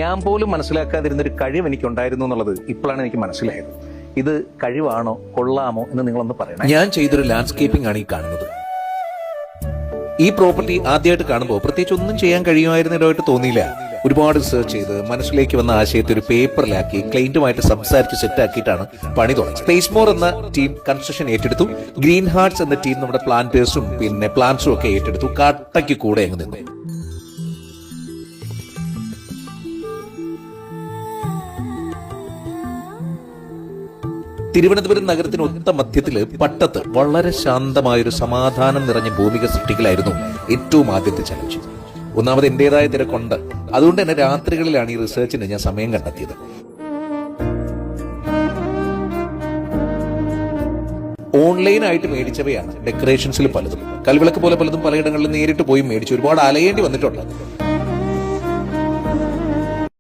ഞാൻ പോലും മനസ്സിലാക്കാതിരുന്നൊരു കഴിവ് എനിക്കുണ്ടായിരുന്നു എന്നുള്ളത് ഇപ്പോഴാണ് എനിക്ക് മനസ്സിലായത്. ഇത് കഴിവാണോ കൊള്ളാമോ എന്ന് നിങ്ങളൊന്ന് പറയണം. ഞാൻ ചെയ്തൊരു ലാൻഡ്സ്കേപ്പിംഗ് ആണ് ഈ കാണുന്നത്. ഈ പ്രോപ്പർട്ടി ആദ്യമായിട്ട് കാണുമ്പോൾ പ്രത്യേകിച്ച് ഒന്നും ചെയ്യാൻ കഴിയുമായിരുന്നതായിട്ട് തോന്നിയില്ല. ഒരുപാട് റിസർച്ച് ചെയ്ത് മനസ്സിലേക്ക് വന്ന ആശയത്തെ ഒരു പേപ്പറിലാക്കി ക്ലയന്റുമായിട്ട് സംസാരിച്ച് സെറ്റാക്കിയിട്ടാണ് പണി തുടങ്ങി. സ്പേസ്മോർ എന്ന ടീം കൺസ്ട്രക്ഷൻ ഏറ്റെടുത്തു. ഗ്രീൻ ഹാർട്സ് എന്ന ടീം നമ്മുടെ പ്ലാന്റേഴ്സും പിന്നെ പ്ലാന്റ്സും ഒക്കെ ഏറ്റെടുത്തു. കട്ടയ്ക്ക് കൂടെ അങ്ങ് നിന്നു. തിരുവനന്തപുരം നഗരത്തിന് ഒത്ത മധ്യത്തില് പട്ടത്ത് വളരെ ശാന്തമായൊരു സമാധാനം നിറഞ്ഞ ഭൂമിക സൃഷ്ടിക്കലായിരുന്നു ഏറ്റവും ആദ്യത്തെ ചലഞ്ച്. ഒന്നാമത് എന്റേതായ തിരക്കുണ്ട്. അതുകൊണ്ട് തന്നെ രാത്രികളിലാണ് ഈ റിസർച്ചിന് ഞാൻ സമയം കണ്ടെത്തിയത്. ഓൺലൈനായിട്ട് മേടിച്ചവയാണ് ഡെക്കറേഷൻസിൽ പലതും. കൽവിളക്ക് പോലെ പലതും പലയിടങ്ങളിൽ നേരിട്ട് പോയി മേടിച്ചു. ഒരുപാട് അലയേണ്ടി വന്നിട്ടുണ്ട്.